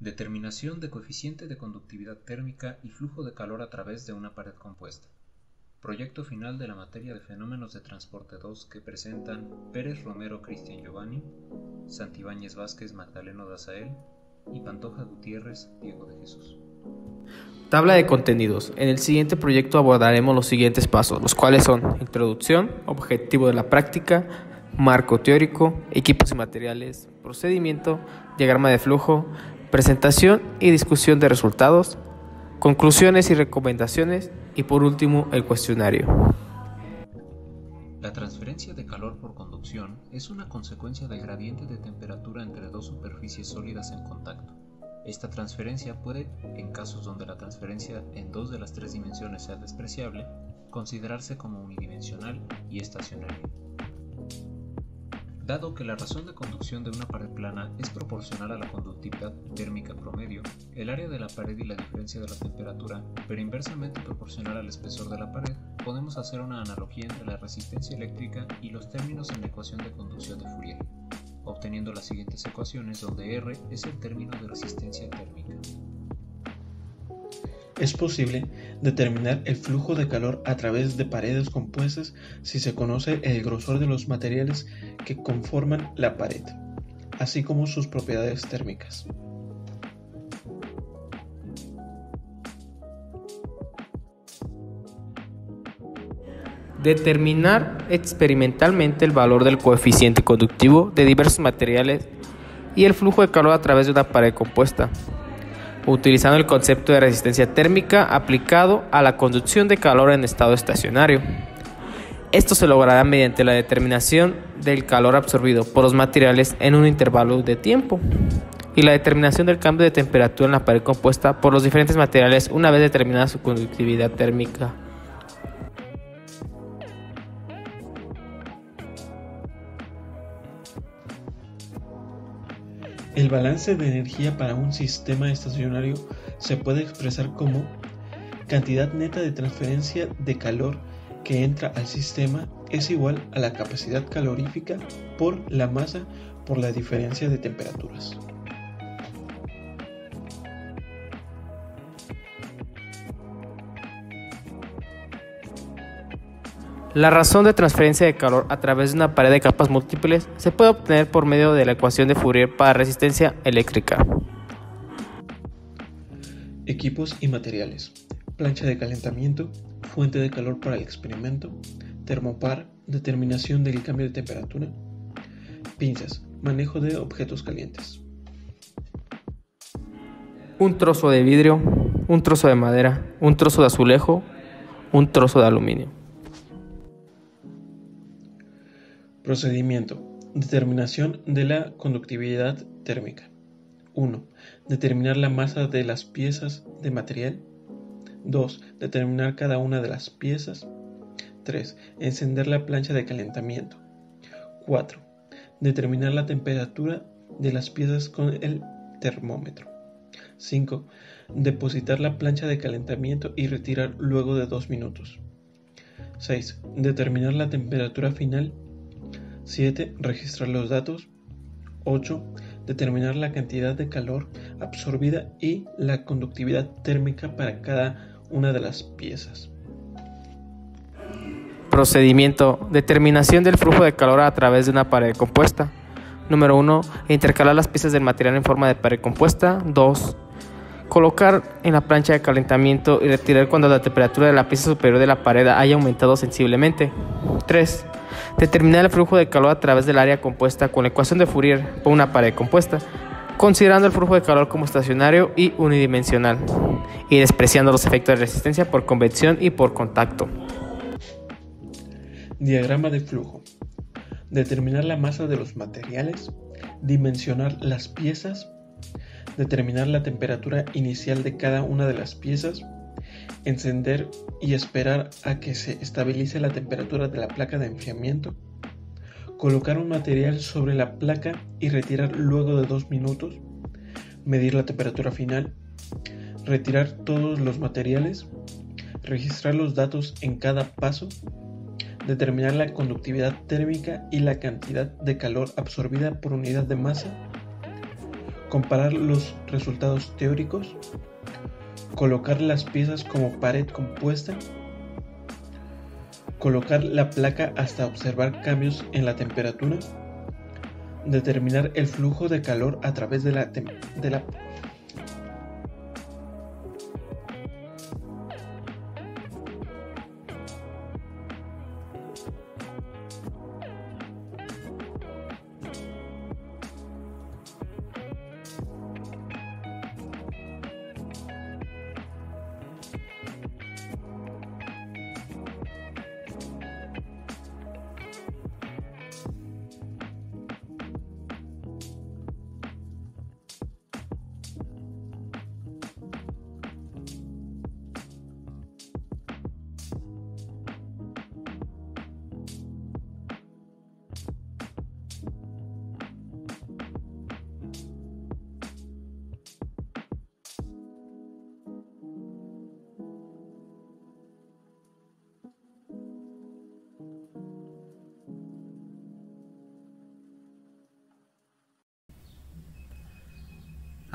Determinación de coeficiente de conductividad térmica y flujo de calor a través de una pared compuesta. Proyecto final de la materia de fenómenos de transporte 2 que presentan Pérez Romero Cristian Giovanni, Santibáñez Vázquez Magdaleno Dazael y Pantoja Gutiérrez Diego de Jesús. Tabla de contenidos. En el siguiente proyecto abordaremos los siguientes pasos, los cuales son introducción, objetivo de la práctica, marco teórico, equipos y materiales, procedimiento, diagrama de flujo, presentación y discusión de resultados, conclusiones y recomendaciones y por último el cuestionario. La transferencia de calor por conducción es una consecuencia del gradiente de temperatura entre dos superficies sólidas en contacto. Esta transferencia puede, en casos donde la transferencia en dos de las tres dimensiones sea despreciable, considerarse como unidimensional y estacionaria. Dado que la razón de conducción de una pared plana es proporcional a la conductividad térmica promedio, el área de la pared y la diferencia de la temperatura, pero inversamente proporcional al espesor de la pared, podemos hacer una analogía entre la resistencia eléctrica y los términos en la ecuación de conducción de Fourier, obteniendo las siguientes ecuaciones donde R es el término de resistencia térmica. Es posible determinar el flujo de calor a través de paredes compuestas si se conoce el grosor de los materiales que conforman la pared, así como sus propiedades térmicas. Determinar experimentalmente el valor del coeficiente conductivo de diversos materiales y el flujo de calor a través de una pared compuesta, utilizando el concepto de resistencia térmica aplicado a la conducción de calor en estado estacionario. Esto se logrará mediante la determinación del calor absorbido por los materiales en un intervalo de tiempo y la determinación del cambio de temperatura en la pared compuesta por los diferentes materiales una vez determinada su conductividad térmica. El balance de energía para un sistema estacionario se puede expresar como cantidad neta de transferencia de calor que entra al sistema es igual a la capacidad calorífica por la masa por la diferencia de temperaturas. La razón de transferencia de calor a través de una pared de capas múltiples se puede obtener por medio de la ecuación de Fourier para resistencia eléctrica. Equipos y materiales: plancha de calentamiento, fuente de calor para el experimento, termopar, determinación del cambio de temperatura, pinzas, manejo de objetos calientes. Un trozo de vidrio, un trozo de madera, un trozo de azulejo, un trozo de aluminio. Procedimiento: determinación de la conductividad térmica. 1. Determinar la masa de las piezas de material. 2. Determinar cada una de las piezas. 3. Encender la plancha de calentamiento. 4. Determinar la temperatura de las piezas con el termómetro. 5. Depositar la plancha de calentamiento y retirar luego de 2 minutos. 6. Determinar la temperatura final. 7. Registrar los datos. 8. Determinar la cantidad de calor absorbida y la conductividad térmica para cada una de las piezas. Procedimiento: determinación del flujo de calor a través de una pared compuesta. Número 1. Intercalar las piezas del material en forma de pared compuesta. 2. Colocar en la plancha de calentamiento y retirar cuando la temperatura de la pieza superior de la pared haya aumentado sensiblemente. 3. Determinar el flujo de calor a través del área compuesta con la ecuación de Fourier por una pared compuesta, considerando el flujo de calor como estacionario y unidimensional, y despreciando los efectos de resistencia por convección y por contacto. Diagrama de flujo: determinar la masa de los materiales, dimensionar las piezas, determinar la temperatura inicial de cada una de las piezas, encender y esperar a que se estabilice la temperatura de la placa de enfriamiento, colocar un material sobre la placa y retirar luego de 2 minutos, medir la temperatura final, retirar todos los materiales, registrar los datos en cada paso, determinar la conductividad térmica y la cantidad de calor absorbida por unidad de masa, comparar los resultados teóricos, colocar las piezas como pared compuesta, colocar la placa hasta observar cambios en la temperatura, determinar el flujo de calor a través de la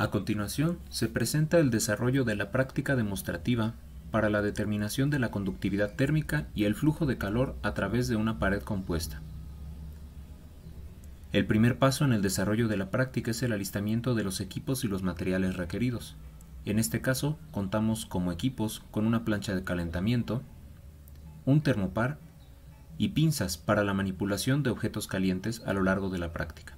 A continuación, se presenta el desarrollo de la práctica demostrativa para la determinación de la conductividad térmica y el flujo de calor a través de una pared compuesta. El primer paso en el desarrollo de la práctica es el alistamiento de los equipos y los materiales requeridos. En este caso, contamos como equipos con una plancha de calentamiento, un termopar y pinzas para la manipulación de objetos calientes a lo largo de la práctica.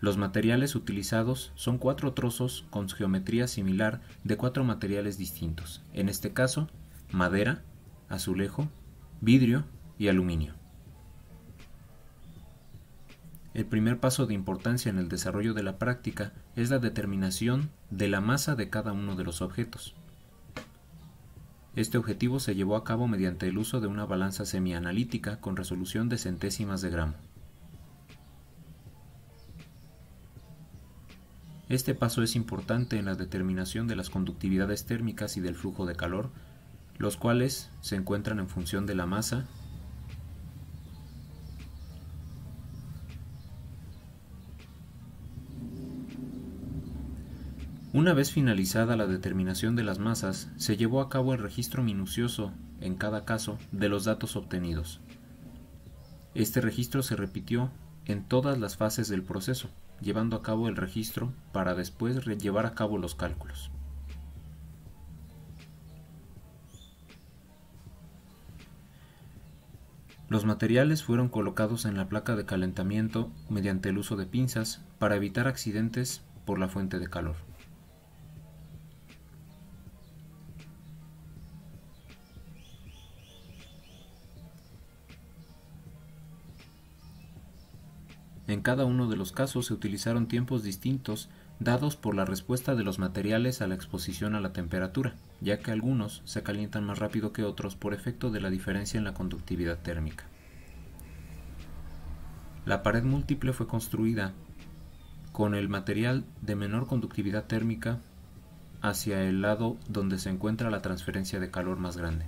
Los materiales utilizados son 4 trozos con geometría similar de 4 materiales distintos, en este caso, madera, azulejo, vidrio y aluminio. El primer paso de importancia en el desarrollo de la práctica es la determinación de la masa de cada uno de los objetos. Este objetivo se llevó a cabo mediante el uso de una balanza semianalítica con resolución de centésimas de gramo. Este paso es importante en la determinación de las conductividades térmicas y del flujo de calor, los cuales se encuentran en función de la masa Una vez finalizada la determinación de las masas, se llevó a cabo el registro minucioso, en cada caso, de los datos obtenidos. Este registro se repitió en todas las fases del proceso, llevando a cabo el registro para después llevar a cabo los cálculos. Los materiales fueron colocados en la placa de calentamiento mediante el uso de pinzas para evitar accidentes por la fuente de calor. En cada uno de los casos se utilizaron tiempos distintos dados por la respuesta de los materiales a la exposición a la temperatura, ya que algunos se calientan más rápido que otros por efecto de la diferencia en la conductividad térmica. La pared múltiple fue construida con el material de menor conductividad térmica hacia el lado donde se encuentra la transferencia de calor más grande.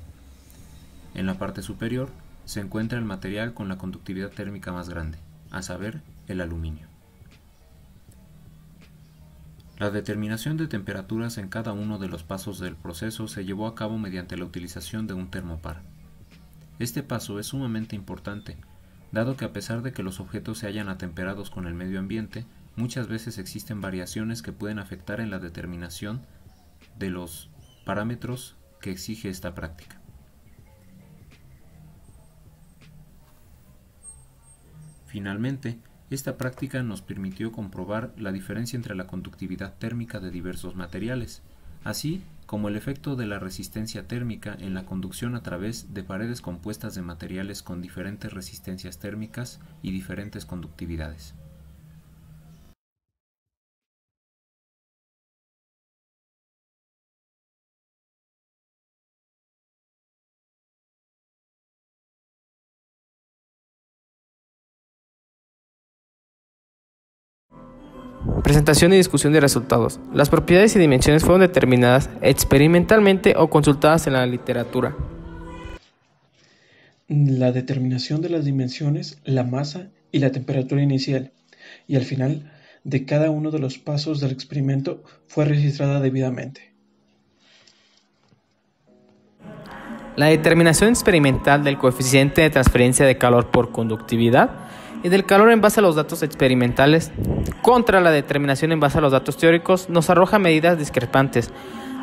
En la parte superior se encuentra el material con la conductividad térmica más grande, a saber, el aluminio. La determinación de temperaturas en cada uno de los pasos del proceso se llevó a cabo mediante la utilización de un termopar. Este paso es sumamente importante, dado que a pesar de que los objetos se hallan atemperados con el medio ambiente, muchas veces existen variaciones que pueden afectar en la determinación de los parámetros que exige esta práctica. Finalmente, esta práctica nos permitió comprobar la diferencia entre la conductividad térmica de diversos materiales, así como el efecto de la resistencia térmica en la conducción a través de paredes compuestas de materiales con diferentes resistencias térmicas y diferentes conductividades. Presentación y discusión de resultados. Las propiedades y dimensiones fueron determinadas experimentalmente o consultadas en la literatura. La determinación de las dimensiones, la masa y la temperatura inicial, y al final de cada uno de los pasos del experimento fue registrada debidamente. La determinación experimental del coeficiente de transferencia de calor por conductividad y del calor en base a los datos experimentales contra la determinación en base a los datos teóricos nos arroja medidas discrepantes,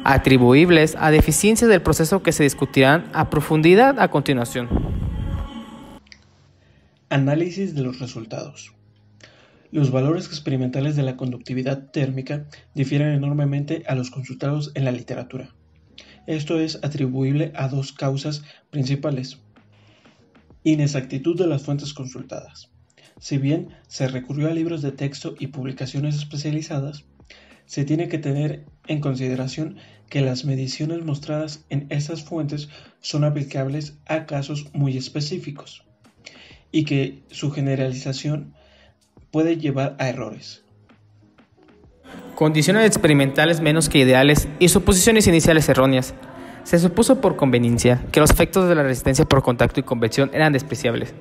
atribuibles a deficiencias del proceso que se discutirán a profundidad a continuación. Análisis de los resultados. Los valores experimentales de la conductividad térmica difieren enormemente a los consultados en la literatura. Esto es atribuible a dos causas principales. Inexactitud de las fuentes consultadas. Si bien se recurrió a libros de texto y publicaciones especializadas, se tiene que tener en consideración que las mediciones mostradas en esas fuentes son aplicables a casos muy específicos y que su generalización puede llevar a errores. Condiciones experimentales menos que ideales y suposiciones iniciales erróneas. Se supuso por conveniencia que los efectos de la resistencia por contacto y convección eran despreciables,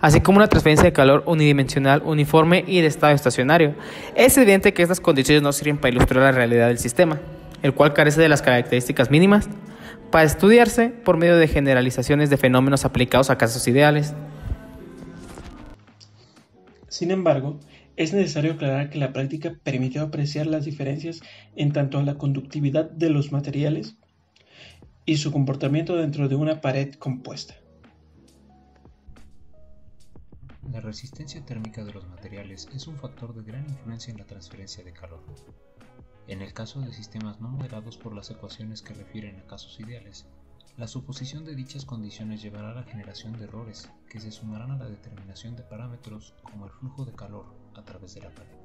así como una transferencia de calor unidimensional, uniforme y de estado estacionario. Es evidente que estas condiciones no sirven para ilustrar la realidad del sistema, el cual carece de las características mínimas para estudiarse por medio de generalizaciones de fenómenos aplicados a casos ideales. Sin embargo, es necesario aclarar que la práctica permitió apreciar las diferencias en tanto a la conductividad de los materiales y su comportamiento dentro de una pared compuesta. La resistencia térmica de los materiales es un factor de gran influencia en la transferencia de calor. En el caso de sistemas no moderados por las ecuaciones que refieren a casos ideales, la suposición de dichas condiciones llevará a la generación de errores que se sumarán a la determinación de parámetros como el flujo de calor a través de la pared.